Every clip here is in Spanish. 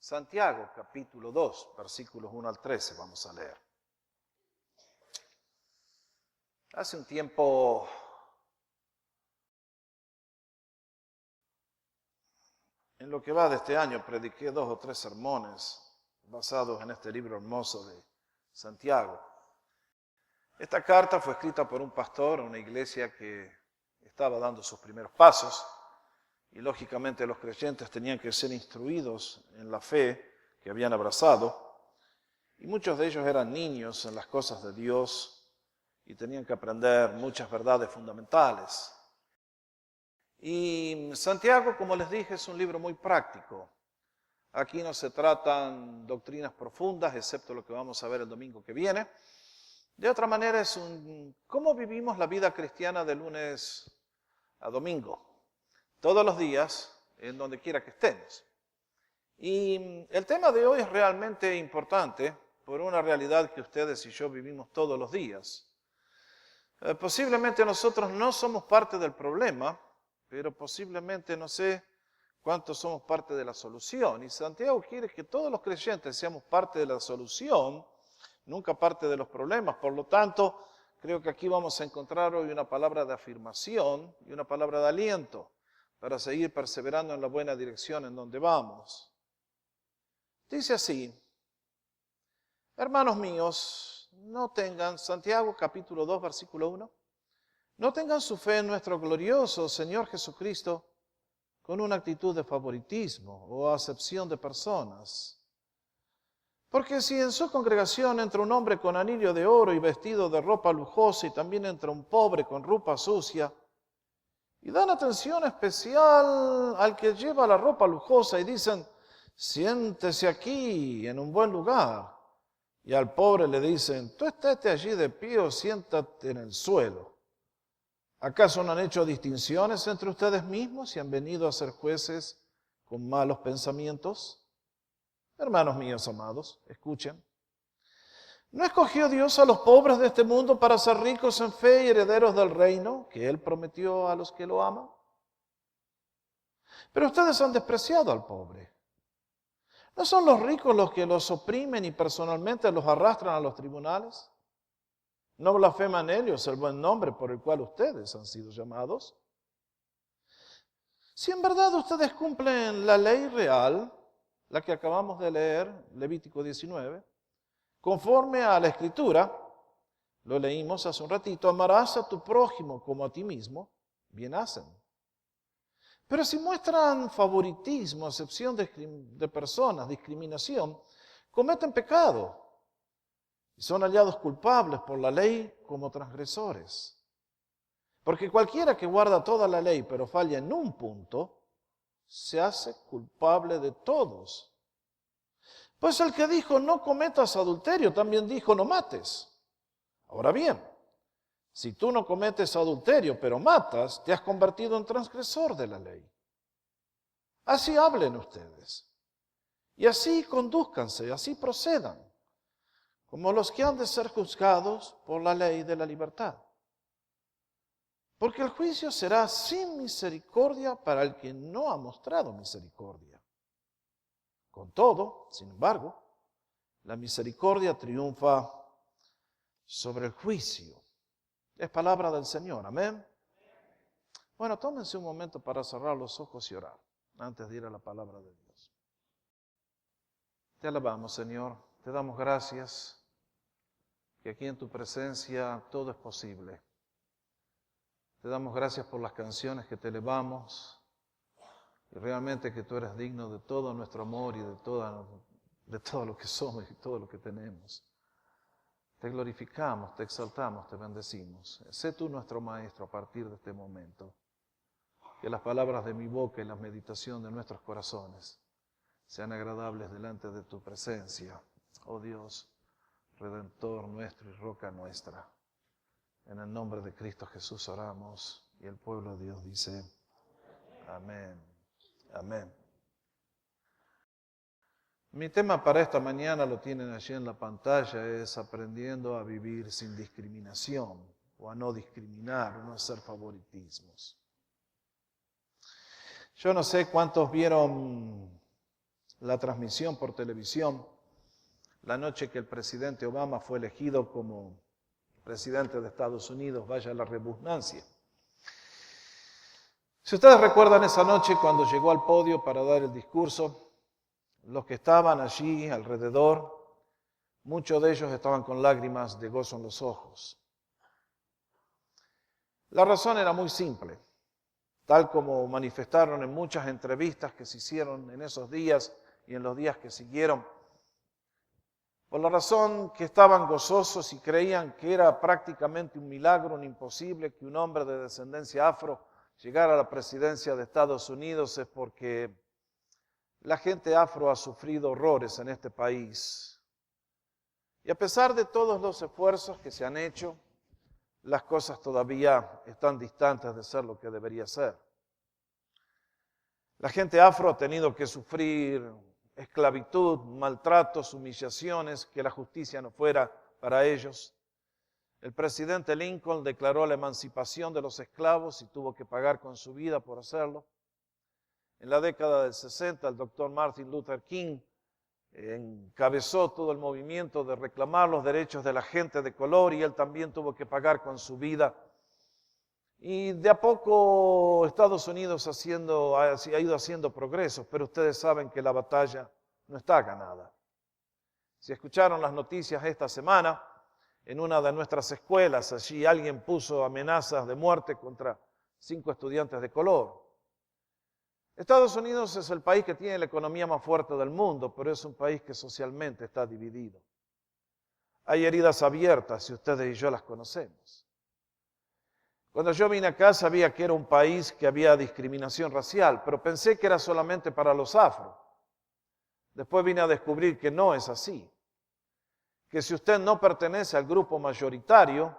Santiago, capítulo 2, versículos 1 al 13, vamos a leer. Hace un tiempo en lo que va de este año prediqué 2 o 3 sermones basados en este libro hermoso de Santiago. Esta carta fue escrita por un pastor a una iglesia que estaba dando sus primeros pasos y lógicamente los creyentes tenían que ser instruidos en la fe que habían abrazado y muchos de ellos eran niños en las cosas de Dios y tenían que aprender muchas verdades fundamentales. Y Santiago, como les dije, es un libro muy práctico. Aquí no se tratan doctrinas profundas, excepto lo que vamos a ver el domingo que viene. De otra manera, es cómo vivimos la vida cristiana de lunes a domingo, todos los días, en donde quiera que estemos. Y el tema de hoy es realmente importante por una realidad que ustedes y yo vivimos todos los días. Posiblemente nosotros no somos parte del problema, pero posiblemente no sé cuántos somos parte de la solución. Y Santiago quiere que todos los creyentes seamos parte de la solución, nunca parte de los problemas. Por lo tanto, creo que aquí vamos a encontrar hoy una palabra de afirmación y una palabra de aliento para seguir perseverando en la buena dirección en donde vamos. Dice así: hermanos míos, no tengan, Santiago capítulo 2, versículo 1, no tengan su fe en nuestro glorioso Señor Jesucristo con una actitud de favoritismo o acepción de personas. Porque si en su congregación entra un hombre con anillo de oro y vestido de ropa lujosa y también entra un pobre con ropa sucia, y dan atención especial al que lleva la ropa lujosa y dicen, siéntese aquí en un buen lugar, y al pobre le dicen, tú estate allí de pie o siéntate en el suelo. ¿Acaso no han hecho distinciones entre ustedes mismos y han venido a ser jueces con malos pensamientos? Hermanos míos amados, escuchen. ¿No escogió Dios a los pobres de este mundo para ser ricos en fe y herederos del reino que Él prometió a los que lo aman? Pero ustedes han despreciado al pobre. ¿No son los ricos los que los oprimen y personalmente los arrastran a los tribunales? ¿No blasfeman ellos el buen nombre por el cual ustedes han sido llamados? Si en verdad ustedes cumplen la ley real, la que acabamos de leer, Levítico 19, conforme a la Escritura, lo leímos hace un ratito, amarás a tu prójimo como a ti mismo, bien hacen. Pero si muestran favoritismo, acepción de personas, discriminación, cometen pecado y son hallados culpables por la ley como transgresores. Porque cualquiera que guarda toda la ley pero falla en un punto, se hace culpable de todos. Pues el que dijo no cometas adulterio, también dijo no mates. Ahora bien, si tú no cometes adulterio pero matas, te has convertido en transgresor de la ley. Así hablen ustedes, y así condúzcanse, así procedan, como los que han de ser juzgados por la ley de la libertad. Porque el juicio será sin misericordia para el que no ha mostrado misericordia. Con todo, sin embargo, la misericordia triunfa sobre el juicio. Es palabra del Señor, amén. Bueno, tómense un momento para cerrar los ojos y orar, antes de ir a la palabra de Dios. Te alabamos, Señor, te damos gracias, que aquí en tu presencia todo es posible. Te damos gracias por las canciones que te elevamos y realmente que tú eres digno de todo nuestro amor y de todo lo que somos y todo lo que tenemos. Te glorificamos, te exaltamos, te bendecimos. Sé tú nuestro Maestro a partir de este momento. Que las palabras de mi boca y la meditación de nuestros corazones sean agradables delante de tu presencia, oh Dios, Redentor nuestro y roca nuestra. En el nombre de Cristo Jesús oramos y el pueblo de Dios dice, amén, amén. Mi tema para esta mañana, lo tienen allí en la pantalla, es aprendiendo a vivir sin discriminación o a no discriminar, o no hacer favoritismos. Yo no sé cuántos vieron la transmisión por televisión la noche que el presidente Obama fue elegido como presidente de Estados Unidos, vaya la redundancia. Si ustedes recuerdan esa noche cuando llegó al podio para dar el discurso, los que estaban allí alrededor, muchos de ellos estaban con lágrimas de gozo en los ojos. La razón era muy simple, tal como manifestaron en muchas entrevistas que se hicieron en esos días y en los días que siguieron, por la razón que estaban gozosos y creían que era prácticamente un milagro, un imposible que un hombre de descendencia afro llegara a la presidencia de Estados Unidos, es porque la gente afro ha sufrido horrores en este país. Y a pesar de todos los esfuerzos que se han hecho, las cosas todavía están distantes de ser lo que debería ser. La gente afro ha tenido que sufrir esclavitud, maltratos, humillaciones, que la justicia no fuera para ellos. El presidente Lincoln declaró la emancipación de los esclavos y tuvo que pagar con su vida por hacerlo. En la década del 60, el doctor Martin Luther King encabezó todo el movimiento de reclamar los derechos de la gente de color y él también tuvo que pagar con su vida. Y de a poco Estados Unidos ha ido haciendo progresos, pero ustedes saben que la batalla no está ganada. Si escucharon las noticias esta semana, en una de nuestras escuelas, allí alguien puso amenazas de muerte contra 5 estudiantes de color. Estados Unidos es el país que tiene la economía más fuerte del mundo, pero es un país que socialmente está dividido. Hay heridas abiertas y ustedes y yo las conocemos. Cuando yo vine acá sabía que era un país que había discriminación racial, pero pensé que era solamente para los afro. Después vine a descubrir que no es así. Que si usted no pertenece al grupo mayoritario,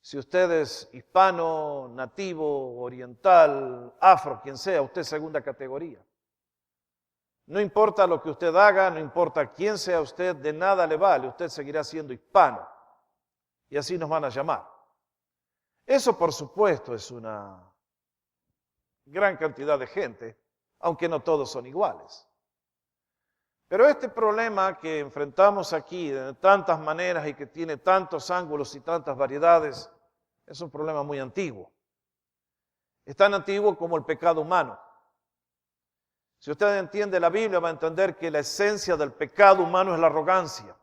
si usted es hispano, nativo, oriental, afro, quien sea, usted es segunda categoría. No importa lo que usted haga, no importa quién sea usted, de nada le vale, usted seguirá siendo hispano. Y así nos van a llamar. Eso, por supuesto, es una gran cantidad de gente, aunque no todos son iguales. Pero este problema que enfrentamos aquí de tantas maneras y que tiene tantos ángulos y tantas variedades, es un problema muy antiguo. Es tan antiguo como el pecado humano. Si usted entiende la Biblia, va a entender que la esencia del pecado humano es la arrogancia.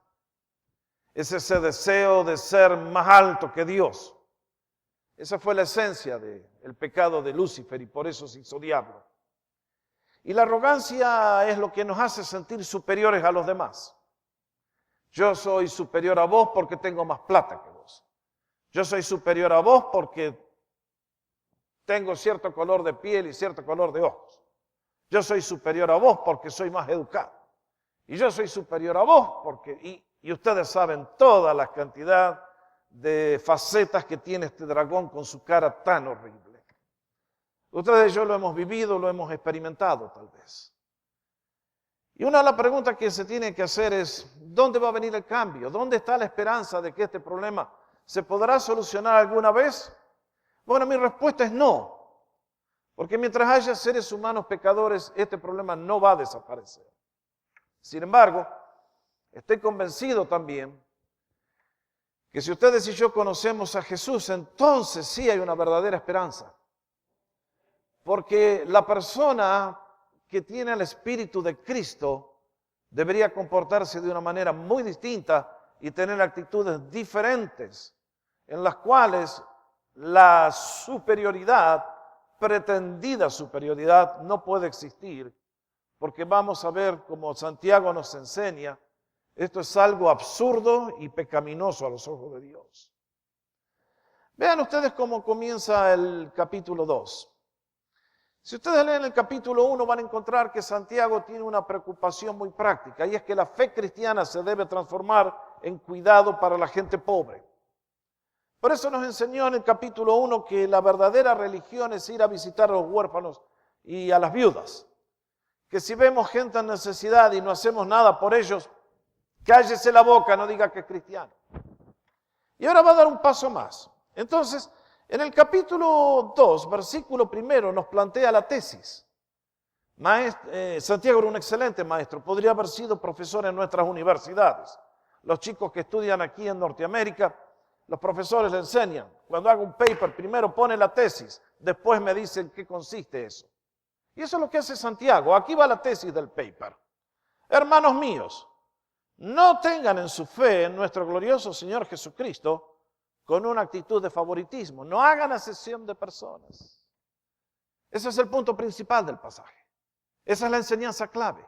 Es ese deseo de ser más alto que Dios. Esa fue la esencia del pecado de Lucifer y por eso se hizo diablo. Y la arrogancia es lo que nos hace sentir superiores a los demás. Yo soy superior a vos porque tengo más plata que vos. Yo soy superior a vos porque tengo cierto color de piel y cierto color de ojos. Yo soy superior a vos porque soy más educado. Y yo soy superior a vos porque... Y ustedes saben toda la cantidad de facetas que tiene este dragón con su cara tan horrible. Ustedes y yo lo hemos vivido, lo hemos experimentado tal vez. Y una de las preguntas que se tiene que hacer es, ¿dónde va a venir el cambio? ¿Dónde está la esperanza de que este problema se podrá solucionar alguna vez? Bueno, mi respuesta es no. Porque mientras haya seres humanos pecadores, este problema no va a desaparecer. Sin embargo, estoy convencido también que si ustedes y yo conocemos a Jesús, entonces sí hay una verdadera esperanza. Porque la persona que tiene el Espíritu de Cristo debería comportarse de una manera muy distinta y tener actitudes diferentes, en las cuales la superioridad, pretendida superioridad, no puede existir, porque vamos a ver, como Santiago nos enseña, esto es algo absurdo y pecaminoso a los ojos de Dios. Vean ustedes cómo comienza el capítulo 2. Si ustedes leen el capítulo 1 van a encontrar que Santiago tiene una preocupación muy práctica y es que la fe cristiana se debe transformar en cuidado para la gente pobre. Por eso nos enseñó en el capítulo 1 que la verdadera religión es ir a visitar a los huérfanos y a las viudas. Que si vemos gente en necesidad y no hacemos nada por ellos, cállese la boca, no diga que es cristiano. Y ahora va a dar un paso más. Entonces, en el capítulo 2, versículo 1, nos plantea la tesis. Santiago era un excelente maestro, podría haber sido profesor en nuestras universidades. Los chicos que estudian aquí en Norteamérica, los profesores le enseñan. Cuando hago un paper, primero pone la tesis, después me dicen qué consiste eso. Y eso es lo que hace Santiago. Aquí va la tesis del paper. Hermanos míos, no tengan en su fe en nuestro glorioso Señor Jesucristo con una actitud de favoritismo. No hagan acepción de personas. Ese es el punto principal del pasaje. Esa es la enseñanza clave.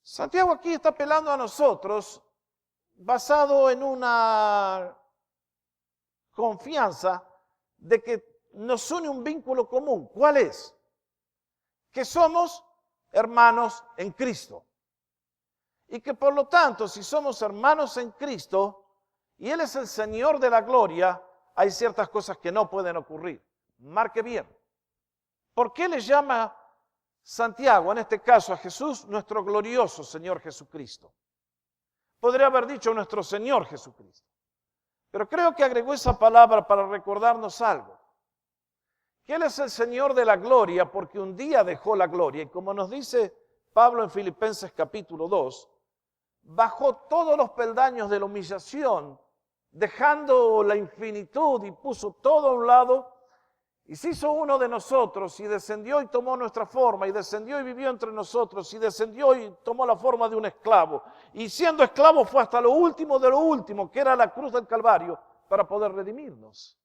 Santiago aquí está apelando a nosotros basado en una confianza de que nos une un vínculo común. ¿Cuál es? Que somos hermanos en Cristo. Y que por lo tanto, si somos hermanos en Cristo y Él es el Señor de la gloria, hay ciertas cosas que no pueden ocurrir. Marque bien. ¿Por qué le llama Santiago, en este caso a Jesús, nuestro glorioso Señor Jesucristo? Podría haber dicho nuestro Señor Jesucristo. Pero creo que agregó esa palabra para recordarnos algo. Que Él es el Señor de la gloria porque un día dejó la gloria. Y como nos dice Pablo en Filipenses capítulo 2, bajó todos los peldaños de la humillación, dejando la infinitud y puso todo a un lado y se hizo uno de nosotros y descendió y tomó nuestra forma y descendió y vivió entre nosotros y descendió y tomó la forma de un esclavo. Y siendo esclavo fue hasta lo último de lo último, que era la cruz del Calvario, para poder redimirnos.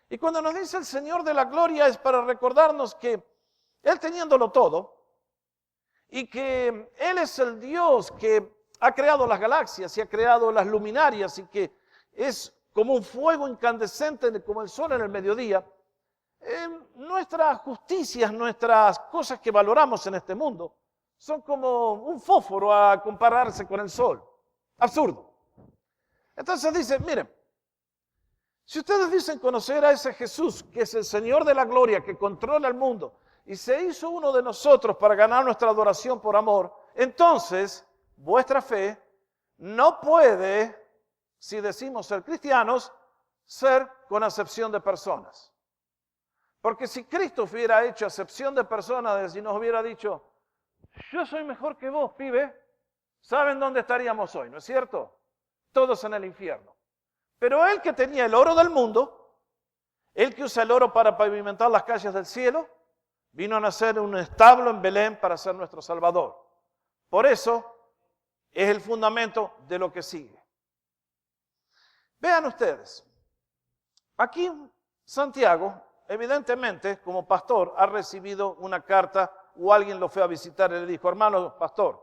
Y cuando nos dice el Señor de la gloria es para recordarnos que Él teniéndolo todo y que Él es el Dios que ha creado las galaxias y ha creado las luminarias y que es como un fuego incandescente como el sol en el mediodía, nuestras justicias, nuestras cosas que valoramos en este mundo son como un fósforo a compararse con el sol. Absurdo. Entonces dice, miren, si ustedes dicen conocer a ese Jesús, que es el Señor de la gloria, que controla el mundo, y se hizo uno de nosotros para ganar nuestra adoración por amor, entonces vuestra fe no puede, si decimos ser cristianos, ser con acepción de personas. Porque si Cristo hubiera hecho acepción de personas y nos hubiera dicho, yo soy mejor que vos, pibe, ¿saben dónde estaríamos hoy? ¿No es cierto? Todos en el infierno. Pero Él que tenía el oro del mundo, Él que usa el oro para pavimentar las calles del cielo, vino a nacer en un establo en Belén para ser nuestro Salvador. Por eso es el fundamento de lo que sigue. Vean ustedes, aquí Santiago, evidentemente, como pastor, ha recibido una carta o alguien lo fue a visitar y le dijo, hermano pastor,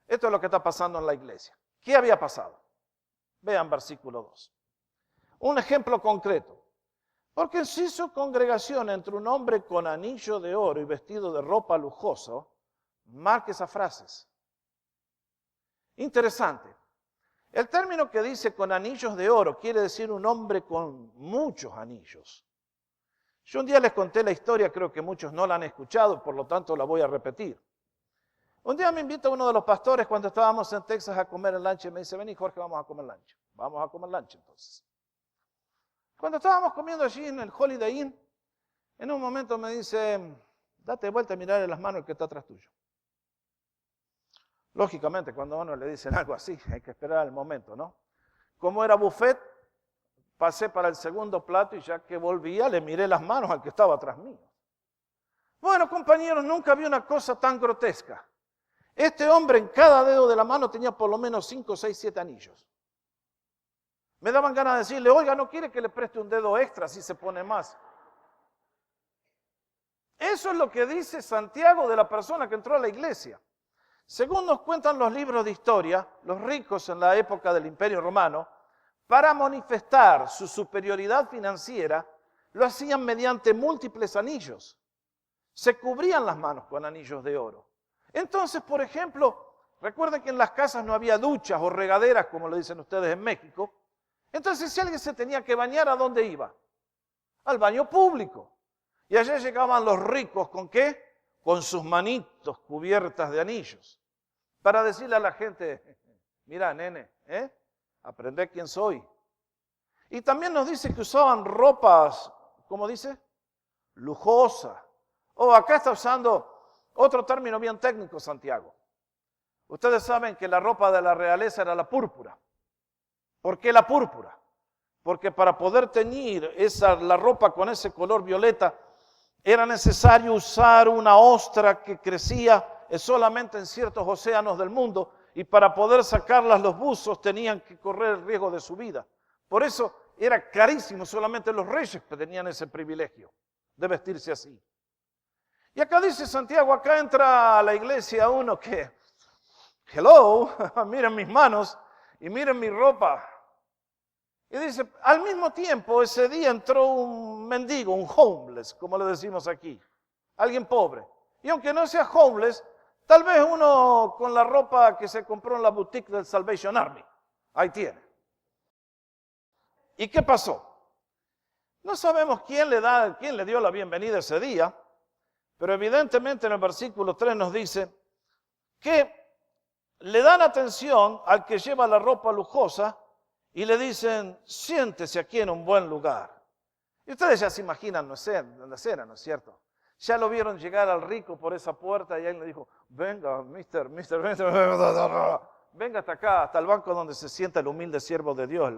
esto es lo que está pasando en la iglesia. ¿Qué había pasado? Vean versículo 2. Un ejemplo concreto. Porque si su congregación entre un hombre con anillo de oro y vestido de ropa lujosa, marque esas frases. Interesante. El término que dice con anillos de oro quiere decir un hombre con muchos anillos. Yo un día les conté la historia, creo que muchos no la han escuchado, por lo tanto la voy a repetir. Un día me invita uno de los pastores cuando estábamos en Texas a comer el lunch y me dice, vení Jorge, vamos a comer lunch. Vamos a comer lunch entonces. Cuando estábamos comiendo allí en el Holiday Inn, en un momento me dice, date vuelta y mirarle las manos al que está atrás tuyo. Lógicamente, cuando a uno le dicen algo así, hay que esperar el momento, ¿no? Como era buffet, pasé para el segundo plato y ya que volvía, le miré las manos al que estaba atrás mío. Bueno, compañeros, nunca vi una cosa tan grotesca. Este hombre en cada dedo de la mano tenía por lo menos 5, 6, 7 anillos. Me daban ganas de decirle, oiga, ¿no quiere que le preste un dedo extra si se pone más? Eso es lo que dice Santiago de la persona que entró a la iglesia. Según nos cuentan los libros de historia, los ricos en la época del Imperio Romano, para manifestar su superioridad financiera, lo hacían mediante múltiples anillos. Se cubrían las manos con anillos de oro. Entonces, por ejemplo, recuerden que en las casas no había duchas o regaderas, como lo dicen ustedes en México. Entonces, si alguien se tenía que bañar, ¿a dónde iba? Al baño público. Y allá llegaban los ricos, ¿con qué? Con sus manitos cubiertas de anillos. Para decirle a la gente, mira, nene, aprende quién soy. Y también nos dice que usaban ropas, ¿cómo dice? Lujosa. O acá está usando Otro término bien técnico, Santiago. Ustedes saben que la ropa de la realeza era la púrpura. ¿Por qué la púrpura? Porque para poder teñir la ropa con ese color violeta, era necesario usar una ostra que crecía solamente en ciertos océanos del mundo, y para poder sacarlas los buzos tenían que correr el riesgo de su vida. Por eso era carísimo, solamente los reyes que tenían ese privilegio de vestirse así. Y acá dice Santiago, acá entra a la iglesia uno que, hello, miren mis manos y miren mi ropa. Y dice, al mismo tiempo ese día entró un mendigo, un homeless, como le decimos aquí, alguien pobre. Y aunque no sea homeless, tal vez uno con la ropa que se compró en la boutique del Salvation Army, ahí tiene. ¿Y qué pasó? No sabemos quién le dio la bienvenida ese día, pero evidentemente en el versículo 3 nos dice que le dan atención al que lleva la ropa lujosa y le dicen, siéntese aquí en un buen lugar. Y ustedes ya se imaginan la escena, ¿no es cierto? Ya lo vieron llegar al rico por esa puerta y él le dijo, venga, mister, venga hasta acá, hasta el banco donde se sienta el humilde siervo de Dios.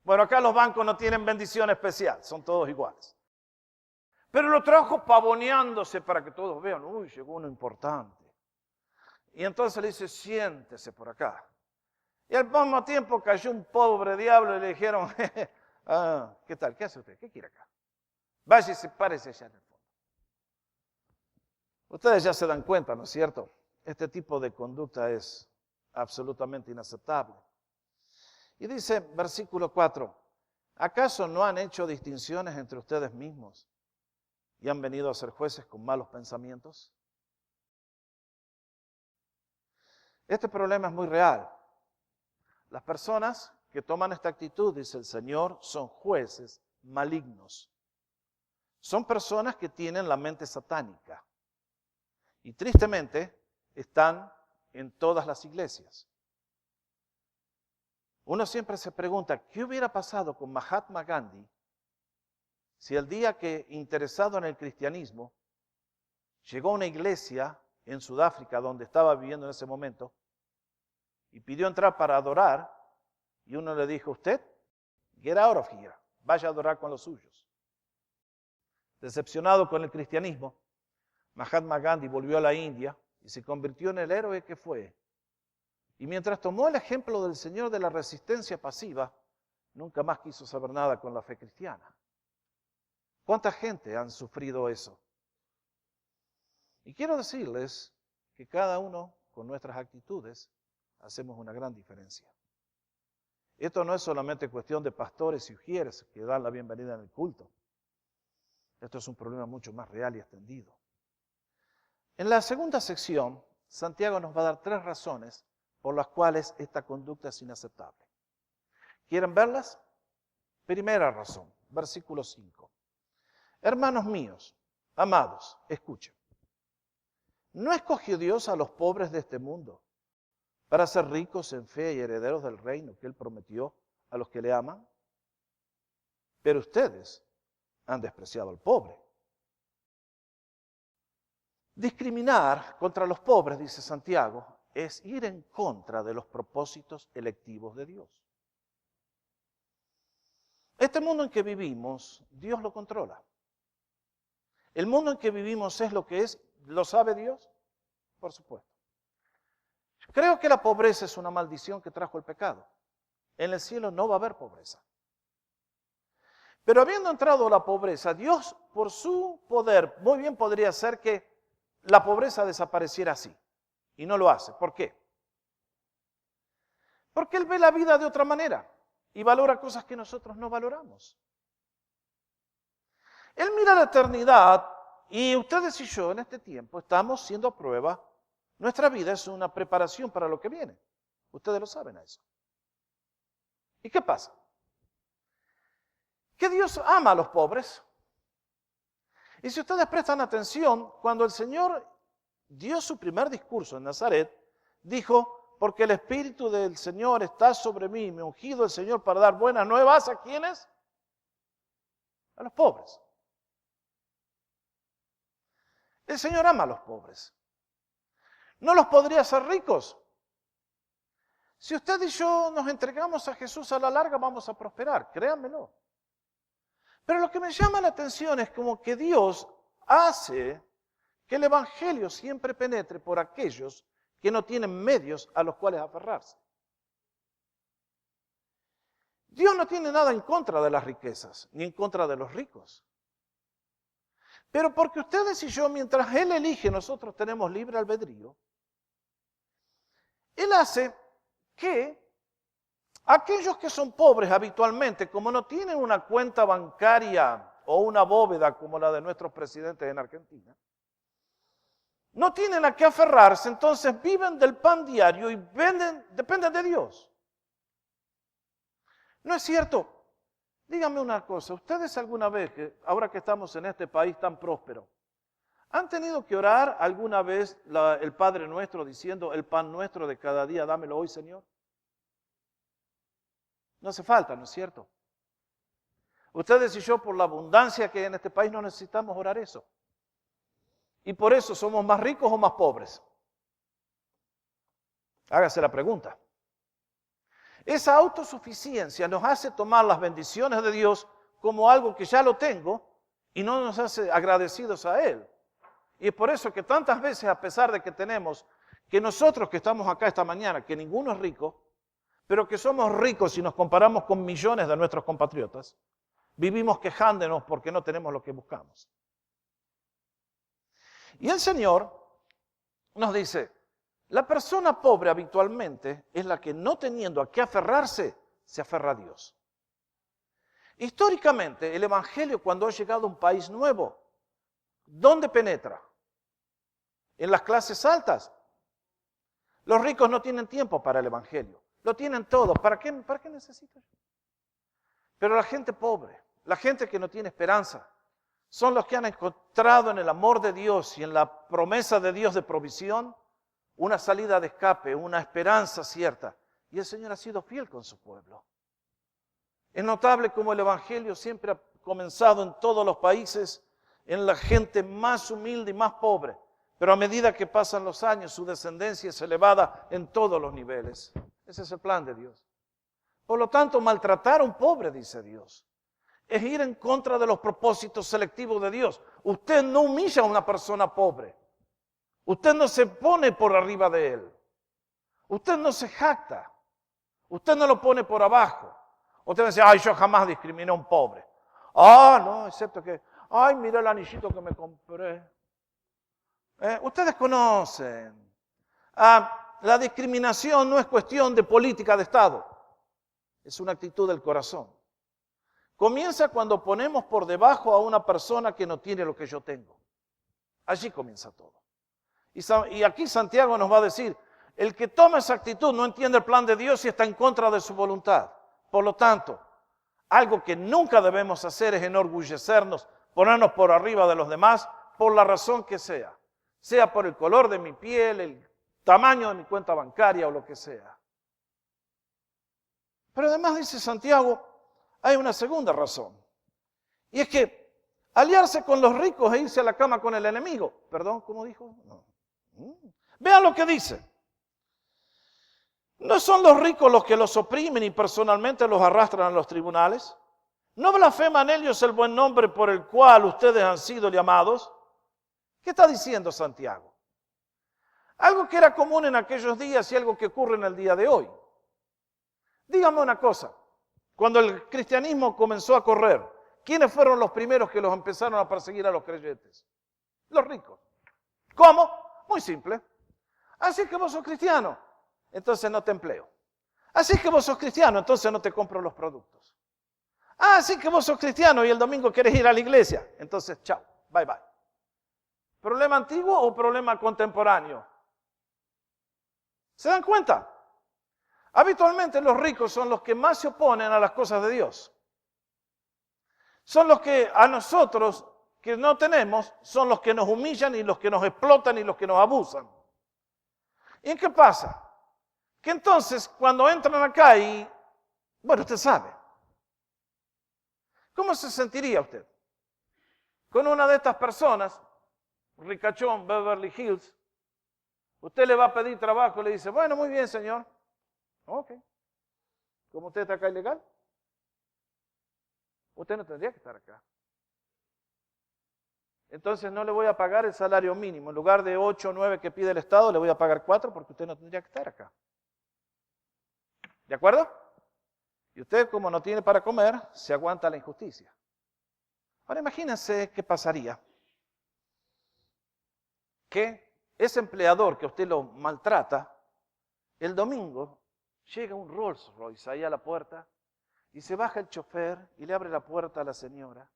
Bueno, acá los bancos no tienen bendición especial, son todos iguales. Pero lo trajo pavoneándose para que todos vean, uy, llegó uno importante. Y entonces le dice, siéntese por acá. Y al mismo tiempo cayó un pobre diablo y le dijeron, ¿qué tal? ¿Qué hace usted? ¿Qué quiere acá? Vaya y se párese allá en el fondo. Ustedes ya se dan cuenta, ¿no es cierto? Este tipo de conducta es absolutamente inaceptable. Y dice, versículo 4, ¿acaso no han hecho distinciones entre ustedes mismos y han venido a ser jueces con malos pensamientos? Este problema es muy real. Las personas que toman esta actitud, dice el Señor, son jueces malignos. Son personas que tienen la mente satánica. Y tristemente están en todas las iglesias. Uno siempre se pregunta, ¿qué hubiera pasado con Mahatma Gandhi si el día que, interesado en el cristianismo, llegó a una iglesia en Sudáfrica donde estaba viviendo en ese momento y pidió entrar para adorar y uno le dijo, usted, get out of here, vaya a adorar con los suyos? Decepcionado con el cristianismo, Mahatma Gandhi volvió a la India y se convirtió en el héroe que fue. Y mientras tomó el ejemplo del Señor de la resistencia pasiva, nunca más quiso saber nada con la fe cristiana. ¿Cuánta gente han sufrido eso? Y quiero decirles que cada uno con nuestras actitudes hacemos una gran diferencia. Esto no es solamente cuestión de pastores y ujieres que dan la bienvenida en el culto. Esto es un problema mucho más real y extendido. En la segunda sección, Santiago nos va a dar 3 razones por las cuales esta conducta es inaceptable. ¿Quieren verlas? Primera razón, versículo 5. Hermanos míos, amados, escuchen. ¿No escogió Dios a los pobres de este mundo para ser ricos en fe y herederos del reino que Él prometió a los que le aman? Pero ustedes han despreciado al pobre. Discriminar contra los pobres, dice Santiago, es ir en contra de los propósitos electivos de Dios. Este mundo en que vivimos, Dios lo controla. El mundo en que vivimos es lo que es, ¿lo sabe Dios? Por supuesto. Creo que la pobreza es una maldición que trajo el pecado. En el cielo no va a haber pobreza. Pero habiendo entrado la pobreza, Dios por su poder muy bien podría hacer que la pobreza desapareciera así. Y no lo hace. ¿Por qué? Porque Él ve la vida de otra manera y valora cosas que nosotros no valoramos. Él mira la eternidad y ustedes y yo en este tiempo estamos siendo a prueba. Nuestra vida es una preparación para lo que viene. Ustedes lo saben a eso. ¿Y qué pasa? Que Dios ama a los pobres. Y si ustedes prestan atención, cuando el Señor dio su primer discurso en Nazaret, dijo, porque el Espíritu del Señor está sobre mí, me ha ungido el Señor para dar buenas nuevas, ¿a quiénes? A los pobres. El Señor ama a los pobres. ¿No los podría hacer ricos? Si usted y yo nos entregamos a Jesús, a la larga vamos a prosperar, créanmelo. Pero lo que me llama la atención es como que Dios hace que el Evangelio siempre penetre por aquellos que no tienen medios a los cuales aferrarse. Dios no tiene nada en contra de las riquezas, ni en contra de los ricos. Pero porque ustedes y yo, mientras Él elige, nosotros tenemos libre albedrío, Él hace que aquellos que son pobres habitualmente, como no tienen una cuenta bancaria o una bóveda como la de nuestros presidentes en Argentina, no tienen a qué aferrarse, entonces viven del pan diario y dependen de Dios. ¿No es cierto? Díganme una cosa, ¿ustedes alguna vez, ahora que estamos en este país tan próspero, han tenido que orar alguna vez el Padre Nuestro diciendo, el pan nuestro de cada día, dámelo hoy, Señor? No hace falta, ¿no es cierto? Ustedes y yo, por la abundancia que hay en este país, no necesitamos orar eso. Y por eso, ¿somos más ricos o más pobres? Hágase la pregunta. Esa autosuficiencia nos hace tomar las bendiciones de Dios como algo que ya lo tengo y no nos hace agradecidos a Él. Y es por eso que tantas veces, a pesar de que tenemos, que nosotros que estamos acá esta mañana, que ninguno es rico, pero que somos ricos si nos comparamos con millones de nuestros compatriotas, vivimos quejándonos porque no tenemos lo que buscamos. Y el Señor nos dice, la persona pobre habitualmente es la que no teniendo a qué aferrarse, se aferra a Dios. Históricamente, el Evangelio cuando ha llegado a un país nuevo, ¿dónde penetra? En las clases altas. Los ricos no tienen tiempo para el Evangelio. Lo tienen todo. ¿Para qué necesitan? Pero la gente pobre, la gente que no tiene esperanza, son los que han encontrado en el amor de Dios y en la promesa de Dios de provisión una salida de escape, una esperanza cierta. Y el Señor ha sido fiel con su pueblo. Es notable cómo el Evangelio siempre ha comenzado en todos los países, en la gente más humilde y más pobre. Pero a medida que pasan los años, su descendencia es elevada en todos los niveles. Ese es el plan de Dios. Por lo tanto, maltratar a un pobre, dice Dios, es ir en contra de los propósitos selectivos de Dios. Usted no humilla a una persona pobre. Usted no se pone por arriba de él. Usted no se jacta. Usted no lo pone por abajo. Usted dice, ay, yo jamás discriminé a un pobre. Ah, no, excepto que, ay, mira el anillito que me compré. Ustedes conocen. La discriminación no es cuestión de política de Estado. Es una actitud del corazón. Comienza cuando ponemos por debajo a una persona que no tiene lo que yo tengo. Allí comienza todo. Y aquí Santiago nos va a decir, el que toma esa actitud no entiende el plan de Dios y está en contra de su voluntad. Por lo tanto, algo que nunca debemos hacer es enorgullecernos, ponernos por arriba de los demás, por la razón que sea. Sea por el color de mi piel, el tamaño de mi cuenta bancaria o lo que sea. Pero además, dice Santiago, hay una segunda razón. Y es que aliarse con los ricos e irse a la cama con el enemigo. Perdón, ¿cómo dijo? No. Vean lo que dice. ¿No son los ricos los que los oprimen y personalmente los arrastran a los tribunales? ¿No blasfeman ellos el buen nombre por el cual ustedes han sido llamados? ¿Qué está diciendo Santiago? Algo que era común en aquellos días y algo que ocurre en el día de hoy. Dígame una cosa, cuando el cristianismo comenzó a correr, ¿quiénes fueron los primeros que los empezaron a perseguir a los creyentes? Los ricos. ¿Cómo? Muy simple. Así que vos sos cristiano, entonces no te empleo. Así que vos sos cristiano, entonces no te compro los productos. Así que vos sos cristiano y el domingo querés ir a la iglesia, entonces chao, bye bye. ¿Problema antiguo o problema contemporáneo? ¿Se dan cuenta? Habitualmente los ricos son los que más se oponen a las cosas de Dios. Son los que a nosotros que no tenemos, son los que nos humillan y los que nos explotan y los que nos abusan. ¿Y qué pasa? Que entonces cuando entran acá y, bueno, usted sabe, ¿cómo se sentiría usted con una de estas personas ricachón, Beverly Hills, usted le va a pedir trabajo y le dice, bueno, muy bien, señor. Ok. ¿Cómo usted está acá ilegal? Usted no tendría que estar acá. Entonces no le voy a pagar el salario mínimo. En lugar de 8 o 9 que pide el Estado, le voy a pagar 4 porque usted no tendría que estar acá. ¿De acuerdo? Y usted, como no tiene para comer, se aguanta la injusticia. Ahora imagínense qué pasaría. Que ese empleador que usted lo maltrata, el domingo llega un Rolls Royce ahí a la puerta y se baja el chofer y le abre la puerta a la señora.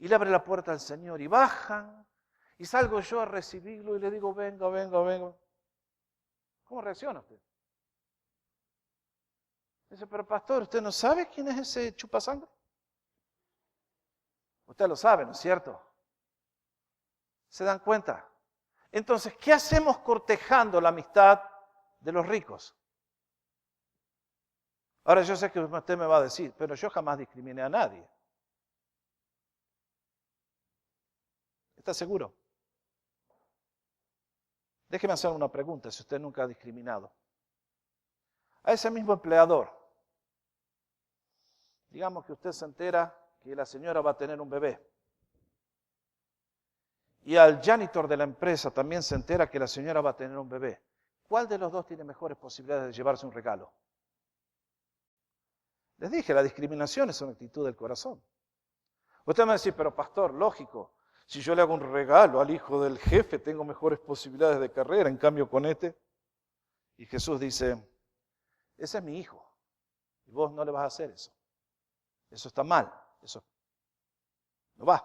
Y le abre la puerta al señor y bajan y salgo yo a recibirlo y le digo, venga, venga, venga. ¿Cómo reacciona usted? Dice, pero pastor, ¿usted no sabe quién es ese chupasangre? Usted lo sabe, ¿no es cierto? ¿Se dan cuenta? Entonces, ¿qué hacemos cortejando la amistad de los ricos? Ahora yo sé que usted me va a decir, pero yo jamás discriminé a nadie. ¿Está seguro? Déjeme hacer una pregunta, si usted nunca ha discriminado. A ese mismo empleador, digamos que usted se entera que la señora va a tener un bebé. Y al janitor de la empresa también se entera que la señora va a tener un bebé. ¿Cuál de los dos tiene mejores posibilidades de llevarse un regalo? Les dije, la discriminación es una actitud del corazón. Usted me va a decir, pero pastor, lógico, si yo le hago un regalo al hijo del jefe, tengo mejores posibilidades de carrera, en cambio con este. Y Jesús dice, ese es mi hijo, y vos no le vas a hacer eso. Eso está mal, eso no va.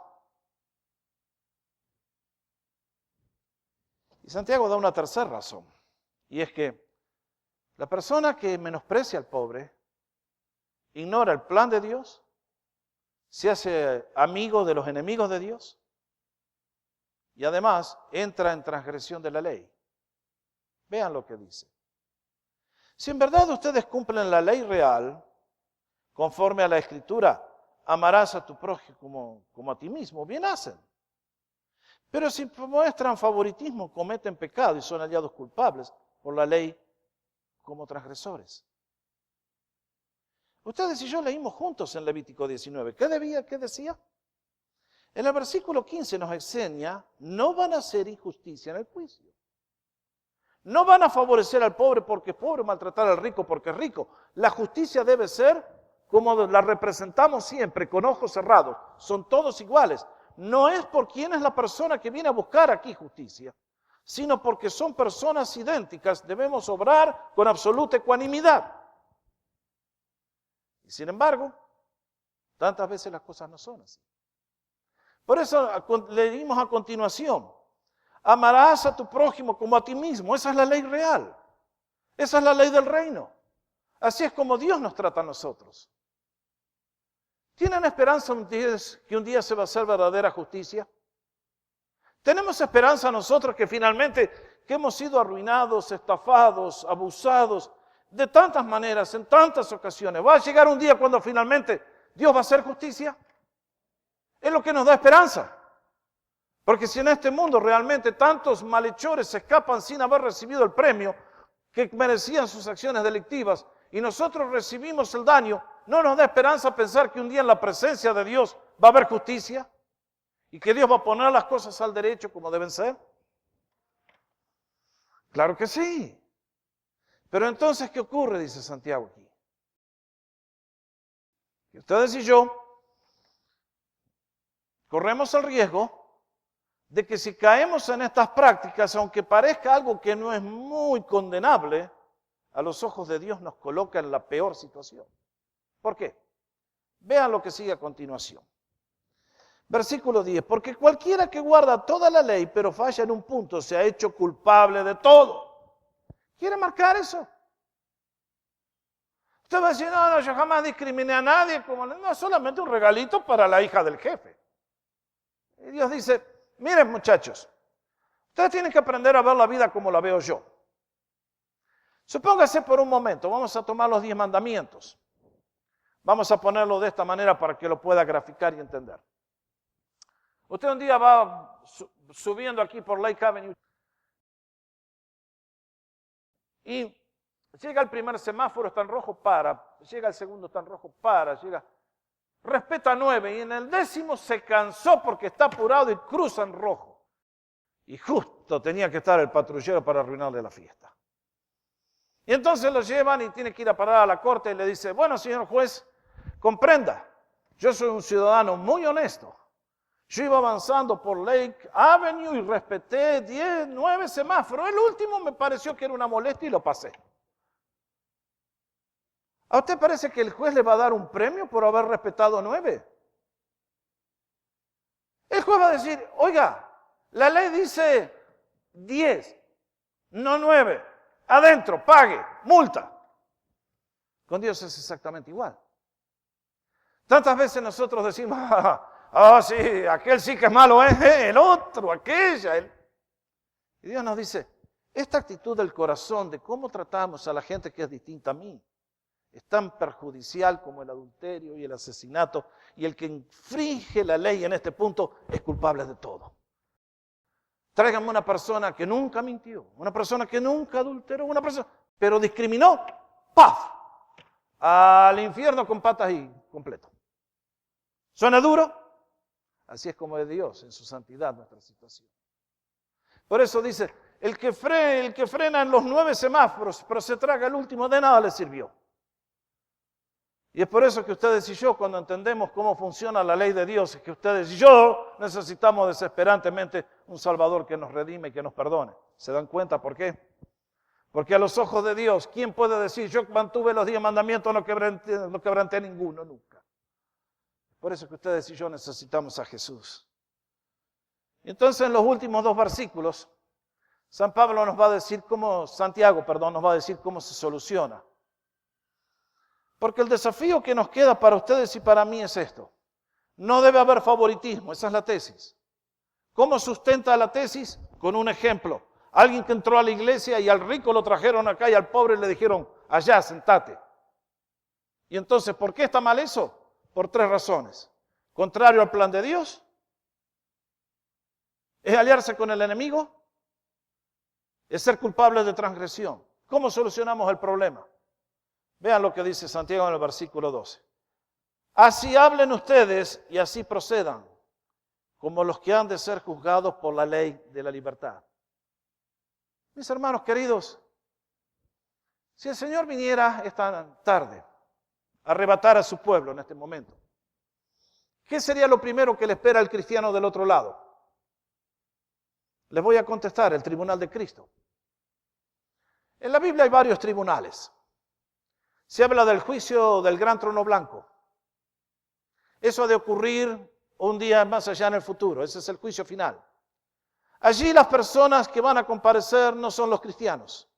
Y Santiago da una tercera razón, y es que la persona que menosprecia al pobre, ignora el plan de Dios, se hace amigo de los enemigos de Dios, y además entra en transgresión de la ley. Vean lo que dice. Si en verdad ustedes cumplen la ley real, conforme a la Escritura, amarás a tu prójimo como a ti mismo, bien hacen. Pero si muestran favoritismo, cometen pecado y son hallados culpables por la ley como transgresores. Ustedes y yo leímos juntos en Levítico 19. ¿Qué decía? En el versículo 15 nos enseña, no van a hacer injusticia en el juicio. No van a favorecer al pobre porque es pobre, maltratar al rico porque es rico. La justicia debe ser como la representamos siempre, con ojos cerrados. Son todos iguales. No es por quién es la persona que viene a buscar aquí justicia, sino porque son personas idénticas. Debemos obrar con absoluta ecuanimidad. Y sin embargo, tantas veces las cosas no son así. Por eso leímos a continuación, amarás a tu prójimo como a ti mismo. Esa es la ley real. Esa es la ley del reino. Así es como Dios nos trata a nosotros. ¿Tienen esperanza que un día se va a hacer verdadera justicia? ¿Tenemos esperanza nosotros que finalmente, que hemos sido arruinados, estafados, abusados, de tantas maneras, en tantas ocasiones, va a llegar un día cuando finalmente Dios va a hacer justicia? Es lo que nos da esperanza. Porque si en este mundo realmente tantos malhechores se escapan sin haber recibido el premio que merecían sus acciones delictivas y nosotros recibimos el daño, ¿no nos da esperanza pensar que un día en la presencia de Dios va a haber justicia? ¿Y que Dios va a poner las cosas al derecho como deben ser? Claro que sí. Pero entonces, ¿qué ocurre? Dice Santiago aquí. Que ustedes y yo corremos el riesgo de que si caemos en estas prácticas, aunque parezca algo que no es muy condenable, a los ojos de Dios nos coloca en la peor situación. ¿Por qué? Vean lo que sigue a continuación. Versículo 10. Porque cualquiera que guarda toda la ley, pero falla en un punto, se ha hecho culpable de todo. ¿Quiere marcar eso? Usted va a decir, no, yo jamás discriminé a nadie, como no, solamente un regalito para la hija del jefe. Y Dios dice, miren muchachos, ustedes tienen que aprender a ver la vida como la veo yo. Supóngase por un momento, vamos a tomar los 10 mandamientos. Vamos a ponerlo de esta manera para que lo pueda graficar y entender. Usted un día va subiendo aquí por Lake Avenue y llega el primer semáforo, está en rojo, para. Llega el segundo, está en rojo, para. Respeta 9 y en el 10º se cansó porque está apurado y cruza en rojo. Y justo tenía que estar el patrullero para arruinarle la fiesta. Y entonces lo llevan y tiene que ir a parar a la corte y le dice, bueno, señor juez, comprenda, yo soy un ciudadano muy honesto. Yo iba avanzando por Lake Avenue y respeté 9 semáforos. El último me pareció que era una molestia y lo pasé. ¿A usted parece que el juez le va a dar un premio por haber respetado 9? El juez va a decir, oiga, la ley dice 10, no 9. Adentro, pague, multa. Con Dios es exactamente igual. Tantas veces nosotros decimos, sí, aquel sí que es malo, el otro, aquella. Y Dios nos dice, esta actitud del corazón de cómo tratamos a la gente que es distinta a mí, es tan perjudicial como el adulterio y el asesinato, y el que infringe la ley en este punto es culpable de todo. Tráiganme una persona que nunca mintió, una persona que nunca adulteró, una persona, pero discriminó, ¡paf! Al infierno con patas y completo. ¿Suena duro? Así es como es Dios en su santidad nuestra situación. Por eso dice, el que frena en los 9 semáforos, pero se traga el último, de nada le sirvió. Y es por eso que ustedes y yo, cuando entendemos cómo funciona la ley de Dios, es que ustedes y yo necesitamos desesperantemente un Salvador que nos redime y que nos perdone. ¿Se dan cuenta por qué? Porque a los ojos de Dios, ¿quién puede decir, yo mantuve los 10 mandamientos, no quebranté ninguno? Nunca. Por eso que ustedes y yo necesitamos a Jesús. Y entonces en los últimos 2 versículos, Santiago nos va a decir cómo se soluciona. Porque el desafío que nos queda para ustedes y para mí es esto. No debe haber favoritismo, esa es la tesis. ¿Cómo sustenta la tesis? Con un ejemplo. Alguien que entró a la iglesia y al rico lo trajeron acá y al pobre le dijeron, allá, sentate. Y entonces, ¿por qué está mal eso? Por 3 razones. Contrario al plan de Dios, es aliarse con el enemigo, es ser culpable de transgresión. ¿Cómo solucionamos el problema? Vean lo que dice Santiago en el versículo 12. Así hablen ustedes y así procedan, como los que han de ser juzgados por la ley de la libertad. Mis hermanos queridos, si el Señor viniera esta tarde a arrebatar a su pueblo en este momento, ¿qué sería lo primero que le espera al cristiano del otro lado? Les voy a contestar, el tribunal de Cristo. En la Biblia hay varios tribunales. Se habla del juicio del gran trono blanco. Eso ha de ocurrir un día más allá en el futuro. Ese es el juicio final. Allí las personas que van a comparecer no son los cristianos.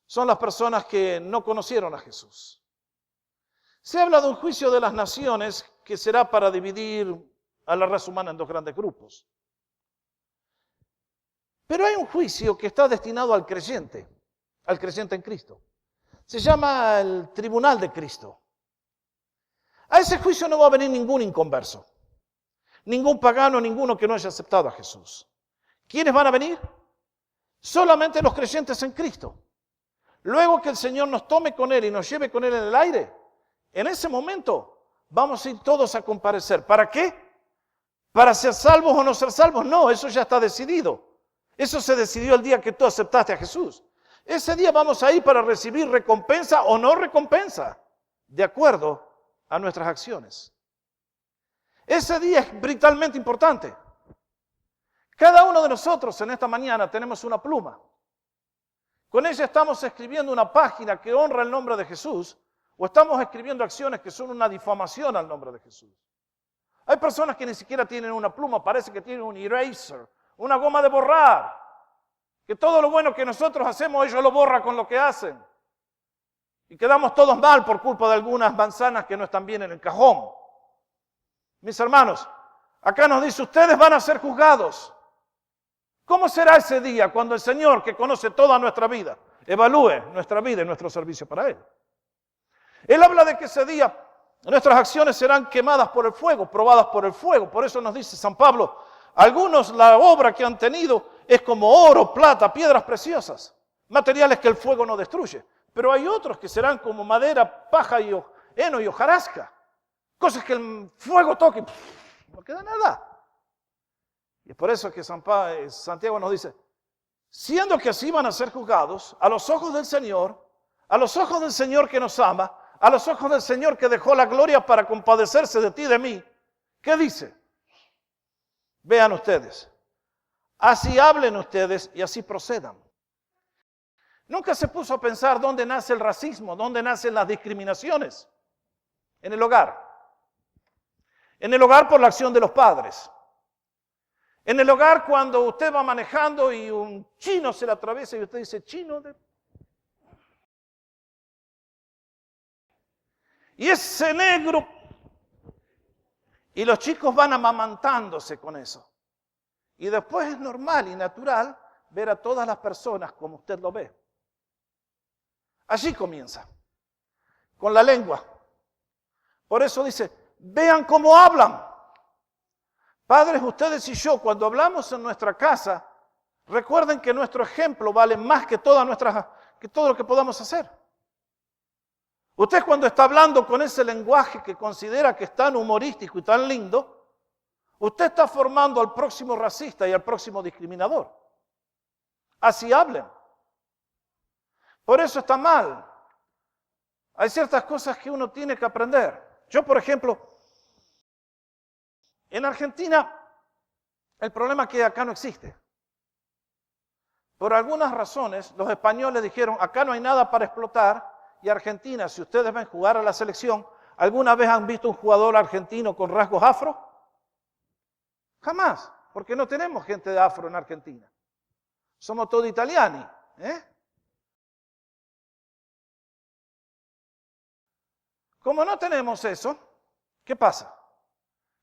Son las personas que no conocieron a Jesús. Se habla de un juicio de las naciones que será para dividir a la raza humana en 2 grandes grupos. Pero hay un juicio que está destinado al creyente en Cristo. Se llama el tribunal de Cristo. A ese juicio no va a venir ningún inconverso, ningún pagano, ninguno que no haya aceptado a Jesús. ¿Quiénes van a venir? Solamente los creyentes en Cristo. Luego que el Señor nos tome con Él y nos lleve con Él en el aire, en ese momento vamos a ir todos a comparecer. ¿Para qué? ¿Para ser salvos o no ser salvos? No, eso ya está decidido. Eso se decidió el día que tú aceptaste a Jesús. Ese día vamos a ir para recibir recompensa o no recompensa, de acuerdo a nuestras acciones. Ese día es vitalmente importante. Cada uno de nosotros en esta mañana tenemos una pluma. Con ella estamos escribiendo una página que honra el nombre de Jesús, o estamos escribiendo acciones que son una difamación al nombre de Jesús. Hay personas que ni siquiera tienen una pluma, parece que tienen un eraser, una goma de borrar. Que todo lo bueno que nosotros hacemos, ellos lo borran con lo que hacen. Y quedamos todos mal por culpa de algunas manzanas que no están bien en el cajón. Mis hermanos, acá nos dice, ustedes van a ser juzgados. ¿Cómo será ese día cuando el Señor, que conoce toda nuestra vida, evalúe nuestra vida y nuestro servicio para Él? Él habla de que ese día nuestras acciones serán quemadas por el fuego, probadas por el fuego. Por eso nos dice San Pablo, Algunos la obra que han tenido es como oro, plata, piedras preciosas, materiales que el fuego no destruye. Pero hay otros que serán como madera, paja y heno y hojarasca. Cosas que el fuego toque y no queda nada. Y es por eso que Santiago nos dice, siendo que así van a ser juzgados a los ojos del Señor, a los ojos del Señor que nos ama, a los ojos del Señor que dejó la gloria para compadecerse de ti y de mí. ¿Qué dice? Vean ustedes. Así hablen ustedes y así procedan. Nunca se puso a pensar dónde nace el racismo, dónde nacen las discriminaciones. En el hogar. En el hogar por la acción de los padres. En el hogar cuando usted va manejando y un chino se le atraviesa y usted dice, chino de... Y ese negro... Y los chicos van amamantándose con eso. Y después es normal y natural ver a todas las personas como usted lo ve. Allí comienza, con la lengua. Por eso dice, vean cómo hablan. Padres, ustedes y yo, cuando hablamos en nuestra casa, recuerden que nuestro ejemplo vale más que todo lo que podamos hacer. Usted cuando está hablando con ese lenguaje que considera que es tan humorístico y tan lindo, usted está formando al próximo racista y al próximo discriminador. Así hablen. Por eso está mal. Hay ciertas cosas que uno tiene que aprender. Yo, por ejemplo, en Argentina, el problema es que acá no existe. Por algunas razones, los españoles dijeron, acá no hay nada para explotar, y Argentina, si ustedes ven jugar a la selección, ¿alguna vez han visto un jugador argentino con rasgos afro? Jamás, porque no tenemos gente de afro en Argentina. Somos todos italiani, Como no tenemos eso, ¿qué pasa?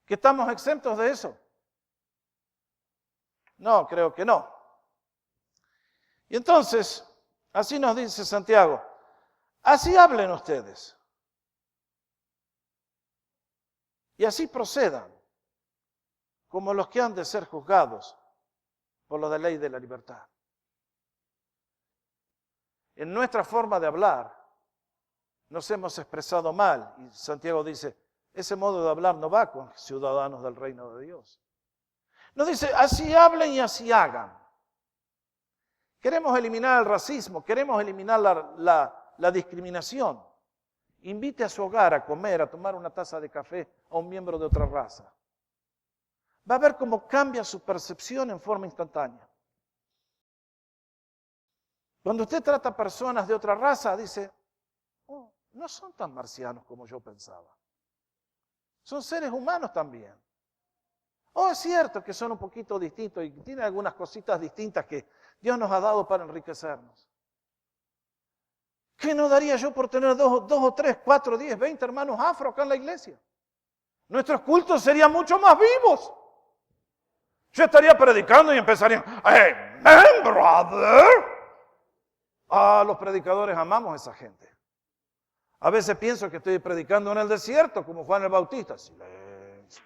¿Que estamos exentos de eso? No, creo que no. Y entonces, así nos dice Santiago, así hablen ustedes. Y así procedan, como los que han de ser juzgados por lo de ley de la libertad. En nuestra forma de hablar, nos hemos expresado mal. Y Santiago dice, ese modo de hablar no va con ciudadanos del reino de Dios. Nos dice, así hablen y así hagan. Queremos eliminar el racismo, queremos eliminar la discriminación. Invite a su hogar a comer, a tomar una taza de café a un miembro de otra raza. Va a ver cómo cambia su percepción en forma instantánea. Cuando usted trata a personas de otra raza, dice, oh, no son tan marcianos como yo pensaba. Son seres humanos también. Oh, es cierto que son un poquito distintos y tienen algunas cositas distintas que Dios nos ha dado para enriquecernos. ¿Qué no daría yo por tener 2 o 3, 4, 10, 20 hermanos afro acá en la iglesia? Nuestros cultos serían mucho más vivos. Yo estaría predicando y empezarían, amen, brother. Los predicadores amamos a esa gente. A veces pienso que estoy predicando en el desierto, como Juan el Bautista. Silencio.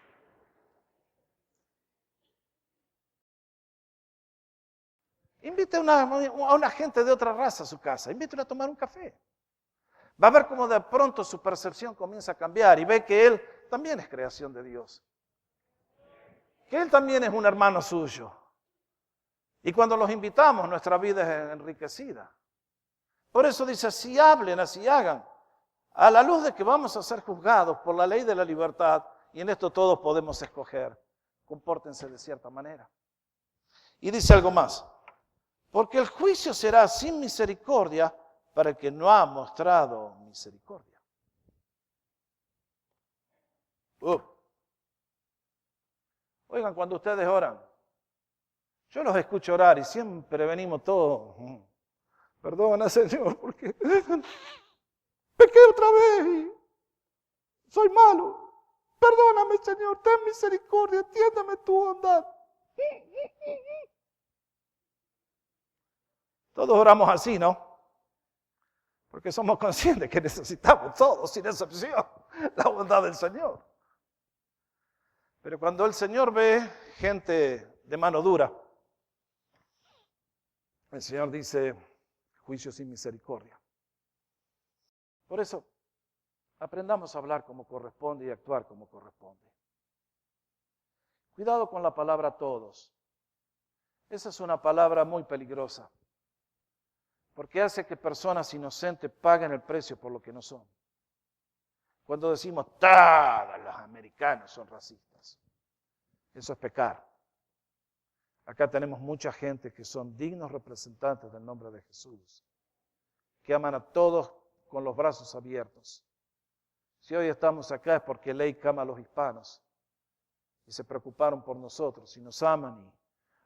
Invite a una gente de otra raza a su casa. Invítela a tomar un café. Va a ver cómo de pronto su percepción comienza a cambiar y ve que él también es creación de Dios. Que él también es un hermano suyo. Y cuando los invitamos, nuestra vida es enriquecida. Por eso dice, así hablen, así hagan. A la luz de que vamos a ser juzgados por la ley de la libertad, y en esto todos podemos escoger, compórtense de cierta manera. Y dice algo más, porque el juicio será sin misericordia para el que no ha mostrado misericordia. Oigan, cuando ustedes oran, yo los escucho orar y siempre venimos todos, perdona Señor, porque pequé otra vez y soy malo. Perdóname, Señor, ten misericordia, entiéndeme tu bondad. Todos oramos así, ¿no? Porque somos conscientes que necesitamos todos, sin excepción, la bondad del Señor. Pero cuando el Señor ve gente de mano dura. El Señor dice, juicio sin misericordia. Por eso, aprendamos a hablar como corresponde y actuar como corresponde. Cuidado con la palabra todos. Esa es una palabra muy peligrosa, porque hace que personas inocentes paguen el precio por lo que no son. Cuando decimos, todos los americanos son racistas, eso es pecar. Acá tenemos mucha gente que son dignos representantes del nombre de Jesús, que aman a todos con los brazos abiertos. Si hoy estamos acá es porque Ley ama a los hispanos y se preocuparon por nosotros y nos aman y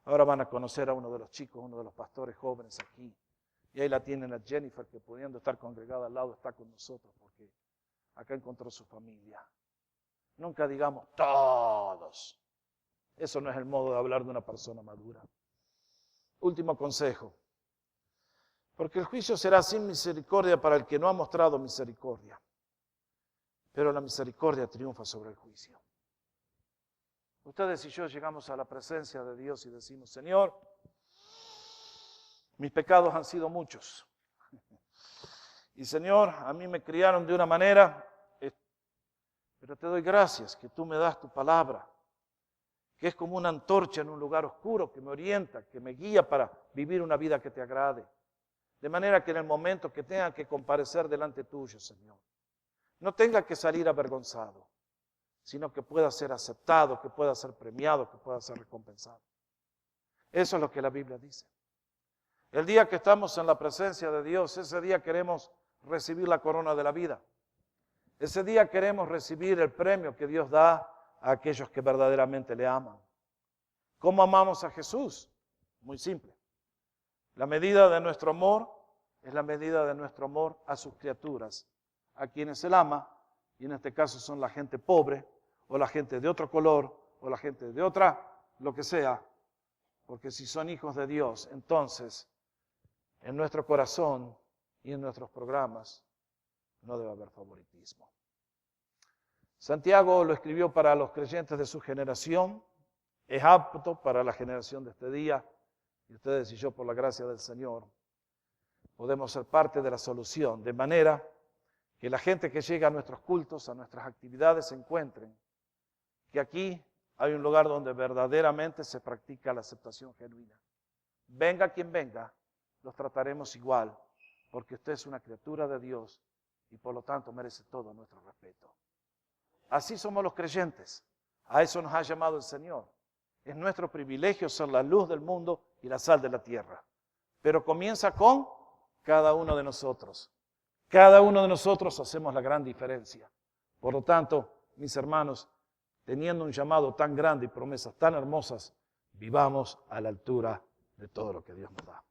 ahora van a conocer a uno de los chicos, uno de los pastores jóvenes aquí. Y ahí la tienen a Jennifer, que pudiendo estar congregada al lado está con nosotros porque acá encontró su familia. Nunca digamos todos. Eso no es el modo de hablar de una persona madura. Último consejo. Porque el juicio será sin misericordia para el que no ha mostrado misericordia. Pero la misericordia triunfa sobre el juicio. Ustedes y yo llegamos a la presencia de Dios y decimos, Señor, mis pecados han sido muchos. Y Señor, a mí me criaron de una manera, pero te doy gracias que tú me das tu palabra, que es como una antorcha en un lugar oscuro que me orienta, que me guía para vivir una vida que te agrade. De manera que en el momento que tenga que comparecer delante tuyo, Señor, no tenga que salir avergonzado, sino que pueda ser aceptado, que pueda ser premiado, que pueda ser recompensado. Eso es lo que la Biblia dice. El día que estamos en la presencia de Dios, ese día queremos recibir la corona de la vida. Ese día queremos recibir el premio que Dios da a aquellos que verdaderamente le aman. ¿Cómo amamos a Jesús? Muy simple. La medida de nuestro amor es la medida de nuestro amor a sus criaturas, a quienes Él ama, y en este caso son la gente pobre, o la gente de otro color, o la gente de otra, lo que sea, porque si son hijos de Dios, entonces en nuestro corazón y en nuestros programas no debe haber favoritismo. Santiago lo escribió para los creyentes de su generación, es apto para la generación de este día, y ustedes y yo, por la gracia del Señor, podemos ser parte de la solución, de manera que la gente que llega a nuestros cultos, a nuestras actividades, se encuentren que aquí hay un lugar donde verdaderamente se practica la aceptación genuina. Venga quien venga, los trataremos igual, porque usted es una criatura de Dios y por lo tanto merece todo nuestro respeto. Así somos los creyentes, a eso nos ha llamado el Señor. Es nuestro privilegio ser la luz del mundo y la sal de la tierra. Pero comienza con cada uno de nosotros. Cada uno de nosotros hacemos la gran diferencia. Por lo tanto, mis hermanos, teniendo un llamado tan grande y promesas tan hermosas, vivamos a la altura de todo lo que Dios nos da.